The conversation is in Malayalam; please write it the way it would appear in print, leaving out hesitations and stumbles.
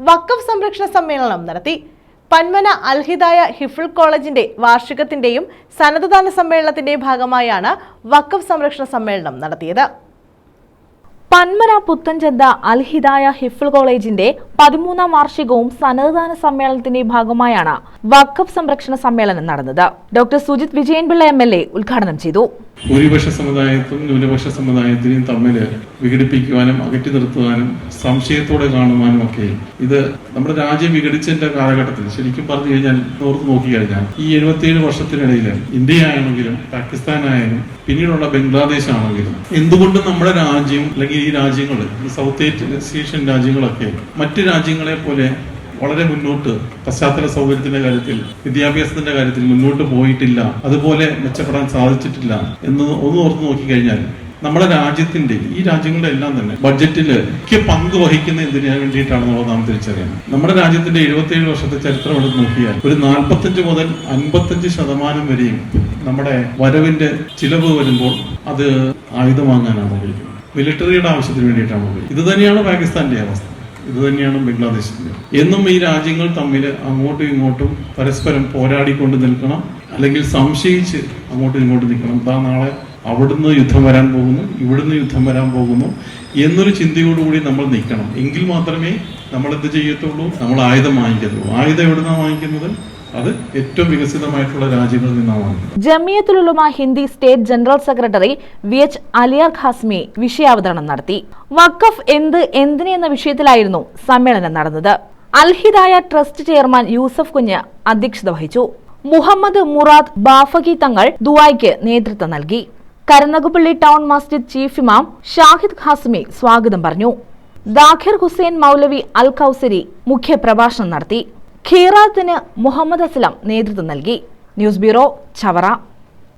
വഖഫ് സംരക്ഷണ സമ്മേളനം നടത്തി. പന്മന അൽഹിദായ ഹിഫ്ൾ കോളേജിന്റെ വാർഷികത്തിന്റെയും സന്നദ്ധദാന സമ്മേളനത്തിന്റെയും ഭാഗമായാണ് വഖഫ് സംരക്ഷണ സമ്മേളനം നടത്തിയത്. പന്മന പുത്തൻചന്ത അൽഹിദായ ഹിഫ്ൾ കോളേജിന്റെ 13ാം വാർഷികവും സന്നദ്ധദാന സമ്മേളനത്തിന്റെ ഭാഗമായാണ് വഖഫ് സംരക്ഷണ സമ്മേളനം നടന്നത്. ഡോക്ടർ സുജിത് വിജയൻപിള്ള MLA ഉദ്ഘാടനം ചെയ്തു. ഭൂരിപക്ഷ സമുദായത്തും ന്യൂനപക്ഷ സമുദായത്തിനെയും തമ്മിൽ വിഘടിപ്പിക്കുവാനും അകറ്റി നിർത്തുവാനും സംശയത്തോടെ കാണുവാനും ഒക്കെ ഇത് നമ്മുടെ രാജ്യം വിഘടിച്ചതിന്റെ കാലഘട്ടത്തിൽ ശരിക്കും പറഞ്ഞു കഴിഞ്ഞാൽ ഓർത്ത് നോക്കിക്കഴിഞ്ഞാൽ ഈ 77 വർഷത്തിനിടയിൽ ഇന്ത്യ ആണെങ്കിലും പാകിസ്ഥാൻ ആയാലും പിന്നീടുള്ള ബംഗ്ലാദേശ് ആണെങ്കിലും എന്തുകൊണ്ടും നമ്മുടെ രാജ്യം അല്ലെങ്കിൽ ഈ രാജ്യങ്ങൾ ഈ സൗത്ത് ഏഷ്യൻ രാജ്യങ്ങളൊക്കെ മറ്റ് രാജ്യങ്ങളെ പോലെ വളരെ മുന്നോട്ട് പശ്ചാത്തല സൗകര്യത്തിന്റെ കാര്യത്തിൽ വിദ്യാഭ്യാസത്തിന്റെ കാര്യത്തിൽ മുന്നോട്ട് പോയിട്ടില്ല, അതുപോലെ മെച്ചപ്പെടാൻ സാധിച്ചിട്ടില്ല എന്ന് ഒന്ന് ഓർത്ത് നോക്കിക്കഴിഞ്ഞാൽ നമ്മുടെ രാജ്യത്തിന്റെ ഈ രാജ്യങ്ങളുടെ എല്ലാം തന്നെ ബഡ്ജറ്റിൽ മുഖ്യ പങ്ക് വഹിക്കുന്ന എന്തിനു വേണ്ടിയിട്ടാണെന്നുള്ളത് നാം തിരിച്ചറിയണം. നമ്മുടെ രാജ്യത്തിന്റെ 77 വർഷത്തെ ചരിത്രം എടുത്ത് നോക്കിയാൽ ഒരു 45 മുതൽ 55% വരെയും നമ്മുടെ വരവിന്റെ ചിലവ് വരുമ്പോൾ അത് ആയുധം വാങ്ങാനാണ് ഉപയോഗിക്കുന്നത്, മിലിറ്ററിയുടെ ആവശ്യത്തിന് വേണ്ടിയിട്ടാണ് ഉപയോഗിക്കുന്നത്. ഇത് തന്നെയാണ് പാകിസ്ഥാന്റെ അവസ്ഥ, ഇത് തന്നെയാണ് ബംഗ്ലാദേശിന്റെ. എന്നും ഈ രാജ്യങ്ങൾ തമ്മിൽ അങ്ങോട്ടും ഇങ്ങോട്ടും പരസ്പരം പോരാടിക്കൊണ്ട് നിൽക്കണം, അല്ലെങ്കിൽ സംശയിച്ച് അങ്ങോട്ടും ഇങ്ങോട്ടും നിൽക്കണം. നാളെ അവിടുന്ന് യുദ്ധം വരാൻ പോകുന്നു, ഇവിടുന്ന് യുദ്ധം വരാൻ പോകുന്നു എന്നൊരു ചിന്തയോടുകൂടി നമ്മൾ നിൽക്കണം. എങ്കിൽ മാത്രമേ നമ്മൾ എന്ത് ചെയ്യത്തുള്ളൂ, നമ്മൾ ആയുധം വാങ്ങിക്കത്തുള്ളൂ. ആയുധം എവിടുന്നാണ് വാങ്ങിക്കുന്നത്? അത് ഏറ്റവും വികസിതമായിട്ടുള്ള രാജ്യങ്ങളിൽ നിന്നാണ്. Jamiatul Ulama Hindi state general secretary VH Aliyar Qasmi വിഷയാവതരണം നടത്തി. വഖഫ് എന്തിന് എന്ന വിഷയത്തിലായിരുന്നു സമ്മേളനം നടന്നത്. അൽഹിദായ ട്രസ്റ്റ് ചെയർമാൻ യൂസഫ് കുഞ്ഞ് അധ്യക്ഷത വഹിച്ചു. മുഹമ്മദ് മുറാദ് ബാഫഖി തങ്ങൾ ദുആയ്ക്ക് നേതൃത്വം നൽകി. കരുനാഗപ്പള്ളി ടൗൺ മസ്ജിദ് ചീഫ് ഇമാം ഷാഹിദ് ഖാസ്മി സ്വാഗതം പറഞ്ഞു. ദാഖിർ ഹുസൈൻ മൗലവി അൽ കൗസരി മുഖ്യ പ്രഭാഷണം നടത്തി. ഖീറാത്തിന് മുഹമ്മദ് അസ്ലം നേതൃത്വം നൽകി. News bureau, Chavara.